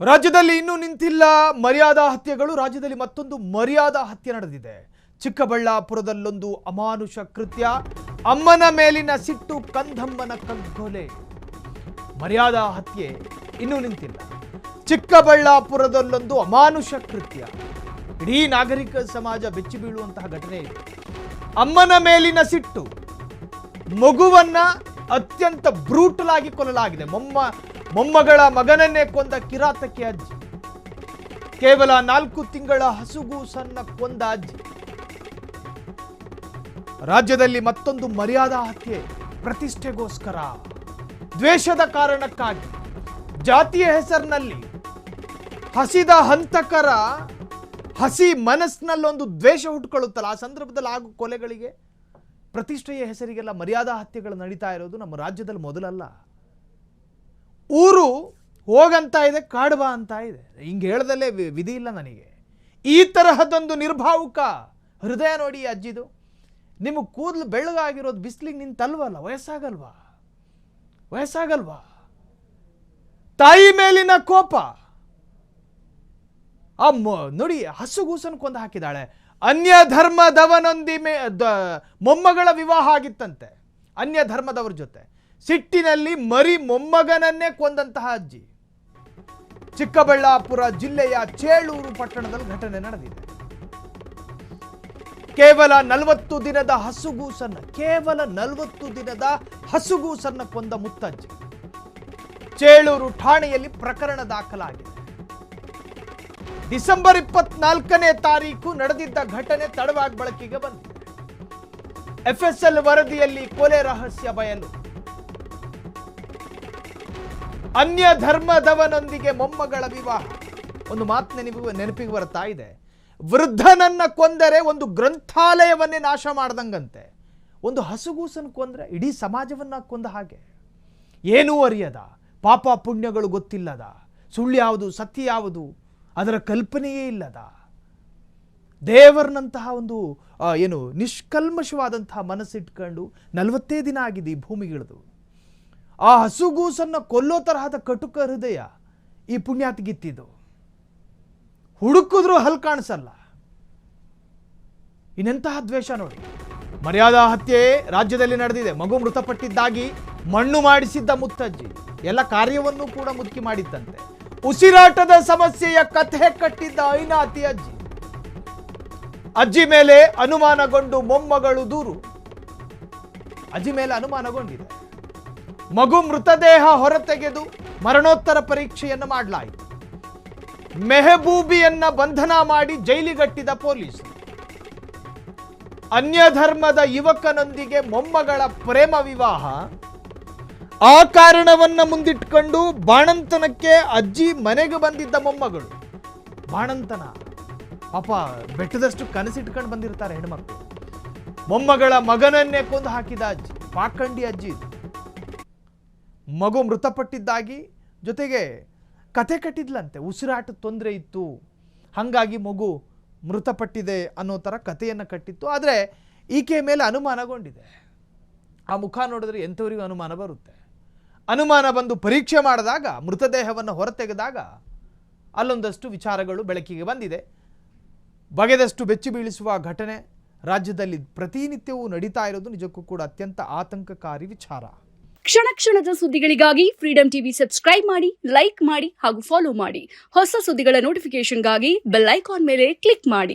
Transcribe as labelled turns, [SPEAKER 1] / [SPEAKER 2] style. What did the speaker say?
[SPEAKER 1] ರಾಜ್ಯದಲ್ಲಿ ಇನ್ನೂ ನಿಂತಿಲ್ಲ ಮರ್ಯಾದಾ ಹತ್ಯೆಗಳು. ರಾಜ್ಯದಲ್ಲಿ ಮತ್ತೊಂದು ಮರ್ಯಾದಾ ಹತ್ಯೆ ನಡೆದಿದೆ. ಚಿಕ್ಕಬಳ್ಳಾಪುರದಲ್ಲೊಂದು ಅಮಾನುಷ ಕೃತ್ಯ. ಅಮ್ಮನ ಮೇಲಿನ ಸಿಟ್ಟು ಕಂದಮ್ಮನ ಕಗ್ಗೊಲೆ. ಮರ್ಯಾದಾ ಹತ್ಯೆ ಇನ್ನೂ ನಿಂತಿಲ್ಲ. ಚಿಕ್ಕಬಳ್ಳಾಪುರದಲ್ಲೊಂದು ಅಮಾನುಷ ಕೃತ್ಯ. ಇಡೀ ನಾಗರಿಕ ಸಮಾಜ ಬೆಚ್ಚಿ ಬೀಳುವಂತಹ ಘಟನೆ ಇದೆ. ಅಮ್ಮನ ಮೇಲಿನ ಸಿಟ್ಟು, ಮಗುವನ್ನ ಅತ್ಯಂತ ಬ್ರೂಟಲ್ ಆಗಿ ಕೊಲ್ಲಲಾಗಿದೆ. ಮೊಮ್ಮಗಳ ಮಗನನ್ನೇ ಕೊಂದ ಕಿರಾತಕಿ ಅಜ್ಜಿ. ಕೇವಲ 4 ತಿಂಗಳ ಹಸುಗೂಸನ್ನ ಕೊಂದ ಅಜ್ಜಿ. ರಾಜ್ಯದಲ್ಲಿ ಮತ್ತೊಂದು ಮರ್ಯಾದಾ ಹತ್ಯೆ. ಪ್ರತಿಷ್ಠೆಗೋಸ್ಕರ, ದ್ವೇಷದ ಕಾರಣಕ್ಕಾಗಿ, ಜಾತಿಯ ಹೆಸರಿನಲ್ಲಿ ಹಸಿದ ಹಂತಕರ ಹಸಿ ಮನಸ್ಸಿನಲ್ಲೊಂದು ದ್ವೇಷ ಹುಟ್ಟುಕೊಳ್ಳುತ್ತಲ್ಲ, ಆ ಸಂದರ್ಭದಲ್ಲಿ ಆಗೋ ಕೊಲೆಗಳಿಗೆ, ಪ್ರತಿಷ್ಠೆಯ ಹೆಸರಿಗೆಲ್ಲ ಮರ್ಯಾದಾ ಹತ್ಯೆಗಳು ನಡೀತಾ ಇರೋದು ನಮ್ಮ ರಾಜ್ಯದಲ್ಲಿ ಮೊದಲಲ್ಲ. ಊರು ಹೋಗಂತ ಇದೆ, ಕಾಡ್ಬಾ ಅಂತ ಇದೆ. ಹಿಂಗೆ ಹೇಳ್ದಲ್ಲೇ ವಿಧಿ ಇಲ್ಲ ನನಗೆ. ಈ ತರಹದೊಂದು ನಿರ್ಭಾವುಕ ಹೃದಯ ನೋಡಿ ಅಜ್ಜಿದು. ನಿಮಗೆ ಕೂದಲು ಬೆಳ್ಳಗಾಗಿರೋದು ಬಿಸಿಲಿಗೆ ನಿಂತಲ್ವಲ್ಲ, ವಯಸ್ಸಾಗಲ್ವಾ? ತಾಯಿ ಮೇಲಿನ ಕೋಪ. ನೋಡಿ, ಹಸುಗೂಸನ್ನು ಕೊಂದು ಹಾಕಿದಾಳೆ. ಅನ್ಯ ಧರ್ಮದವನೊಂದಿ ಮೊಮ್ಮಗಳ ವಿವಾಹ ಆಗಿತ್ತಂತೆ ಅನ್ಯ ಧರ್ಮದವರ ಜೊತೆ. ಸಿಟ್ಟಿನಲ್ಲಿ ಮರಿ ಮೊಮ್ಮಗನನ್ನೇ ಕೊಂದಂತಹ ಅಜ್ಜಿ. ಚಿಕ್ಕಬಳ್ಳಾಪುರ ಜಿಲ್ಲೆಯ ಚೇಳೂರು ಪಟ್ಟಣದಲ್ಲಿ ಘಟನೆ ನಡೆದಿದೆ. ಕೇವಲ 40 ದಿನದ ಹಸುಗೂಸನ್ನ ಕೊಂದ ಮುತ್ತಜ್ಜಿ. ಚೇಳೂರು ಠಾಣೆಯಲ್ಲಿ ಪ್ರಕರಣ ದಾಖಲಾಗಿದೆ. ಡಿಸೆಂಬರ್ 24ನೇ ತಾರೀಕು ನಡೆದಿದ್ದ ಘಟನೆ ತಡವಾಗಿ ಬೆಳಕಿಗೆ ಬಂದಿದೆ. FSL ವರದಿಯಲ್ಲಿ ಕೊಲೆ ರಹಸ್ಯ ಬಯಲು. ಅನ್ಯ ಧರ್ಮದವನೊಂದಿಗೆ ಮೊಮ್ಮಗಳ ವಿವಾಹ. ಒಂದು ಮಾತು ನೆನಪಿಗೆ ಬರ್ತಾ ಇದೆ. ವೃದ್ಧನನ್ನ ಕೊಂದರೆ ಒಂದು ಗ್ರಂಥಾಲಯವನ್ನೇ ನಾಶ ಮಾಡ್ದಂಗಂತೆ. ಒಂದು ಹಸುಗೂಸನ್ನು ಕೊಂದ್ರೆ ಇಡೀ ಸಮಾಜವನ್ನ ಕೊಂದ ಹಾಗೆ. ಏನೂ ಅರಿಯದ, ಪಾಪ ಪುಣ್ಯಗಳು ಗೊತ್ತಿಲ್ಲದ, ಸುಳ್ಳು ಯಾವುದು ಸತ್ಯ ಯಾವುದು ಅದರ ಕಲ್ಪನೆಯೇ ಇಲ್ಲದ, ದೇವರನಂತಹ ಒಂದು ನಿಷ್ಕಲ್ಮಶವಾದಂತಹ ಮನಸ್ಸಿಟ್ಕೊಂಡು 40 ದಿನ ಆಗಿದೆ ಈ ಭೂಮಿಗಿಳಿದು. ಆ ಹಸುಗೂಸನ್ನು ಕೊಲ್ಲೋ ತರಹದ ಕಟುಕ ಹೃದಯ ಈ ಪುಣ್ಯಾತ್ಗಿತ್ತಿದ್ದು. ಹುಡುಕಿದ್ರೂ ಹಲ್ ಕಾಣಿಸಲ್ಲ. ಇನ್ನೆಂತಹ ದ್ವೇಷ ನೋಡಿ. ಮರ್ಯಾದಾ ಹತ್ಯೆ ರಾಜ್ಯದಲ್ಲಿ ನಡೆದಿದೆ. ಮಗು ಮೃತಪಟ್ಟಿದ್ದಾಗಿ ಮಣ್ಣು ಮಾಡಿಸಿದ್ದ ಮುತ್ತಜ್ಜಿ ಎಲ್ಲ ಕಾರ್ಯವನ್ನು ಕೂಡ ಮುದುಕಿ ಮಾಡಿದ್ದಂತೆ. ಉಸಿರಾಟದ ಸಮಸ್ಯೆಯ ಕಥೆ ಕಟ್ಟಿದ್ದ ಐನಾತಿ ಅಜ್ಜಿ. ಅಜ್ಜಿ ಮೇಲೆ ಅನುಮಾನಗೊಂಡು ಮೊಮ್ಮಗಳು ದೂರು. ಅಜ್ಜಿ ಮೇಲೆ ಅನುಮಾನಗೊಂಡಿದೆ. ಮಗು ಮೃತದೇಹ ಹೊರತೆಗೆದು ಮರಣೋತ್ತರ ಪರೀಕ್ಷೆಯನ್ನು ಮಾಡಲಾಯಿತು. ಮೆಹಬೂಬಿಯನ್ನ ಬಂಧನ ಮಾಡಿ ಜೈಲಿಗಟ್ಟಿದ ಪೊಲೀಸರು. ಅನ್ಯ ಧರ್ಮದ ಯುವಕನೊಂದಿಗೆ ಮೊಮ್ಮಗಳ ಪ್ರೇಮ ವಿವಾಹ. ಆ ಕಾರಣವನ್ನ ಮುಂದಿಟ್ಕೊಂಡು ಬಾಣಂತನಕ್ಕೆ ಅಜ್ಜಿ ಮನೆಗೆ ಬಂದಿದ್ದ ಮೊಮ್ಮಗಳು. ಬಾಣಂತನ ಪಾಪ ಬೆಟ್ಟದಷ್ಟು ಕನಸಿಟ್ಕೊಂಡು ಬಂದಿರ್ತಾರೆ ಹೆಣ್ಮಕ್ಳು. ಮೊಮ್ಮಗಳ ಮಗನನ್ನೇ ಕೊಂದು ಹಾಕಿದ ಅಜ್ಜಿ, ಪಾಖಂಡಿ ಅಜ್ಜಿ. ಮಗು ಮೃತಪಟ್ಟಿದ್ದಾಗಿ ಜೊತೆಗೆ ಕತೆ ಕಟ್ಟಿದ್ಲಂತೆ. ಉಸಿರಾಟದ ತೊಂದರೆ ಇತ್ತು, ಹಾಗಾಗಿ ಮಗು ಮೃತಪಟ್ಟಿದೆ ಅನ್ನೋ ಥರ ಕಥೆಯನ್ನು ಕಟ್ಟಿತ್ತು. ಆದರೆ ಈಕೆ ಮೇಲೆ ಅನುಮಾನಗೊಂಡಿದೆ. ಆ ಮುಖ ನೋಡಿದ್ರೆ ಎಂಥವರಿಗೂ ಅನುಮಾನ ಬರುತ್ತೆ. ಅನುಮಾನ ಬಂದು ಪರೀಕ್ಷೆ ಮಾಡಿದಾಗ, ಮೃತದೇಹವನ್ನು ಹೊರತೆಗೆದಾಗ ಅಲ್ಲೊಂದಷ್ಟು ವಿಚಾರಗಳು ಬೆಳಕಿಗೆ ಬಂದಿದೆ. ಬಗೆದಷ್ಟು ಬೆಚ್ಚಿ ಬೀಳಿಸುವ ಘಟನೆ ರಾಜ್ಯದಲ್ಲಿ ಪ್ರತಿನಿತ್ಯವೂ ನಡೀತಾ ಇರೋದು ನಿಜಕ್ಕೂ ಕೂಡ ಅತ್ಯಂತ ಆತಂಕಕಾರಿ ವಿಚಾರ.
[SPEAKER 2] ಕ್ಷಣ ಕ್ಷಣದ ಸುದ್ದಿಗಳಿಗಾಗಿ ಫ್ರೀಡಂ ಟಿವಿ ಸಬ್ಸ್ಕ್ರೈಬ್ ಮಾಡಿ, ಲೈಕ್ ಮಾಡಿ ಹಾಗೂ ಫಾಲೋ ಮಾಡಿ. ಹೊಸ ಸುದ್ದಿಗಳ ನೋಟಿಫಿಕೇಶನ್ಗಾಗಿ ಬೆಲ್ ಐಕಾನ್ ಮೇಲೆ ಕ್ಲಿಕ್ ಮಾಡಿ.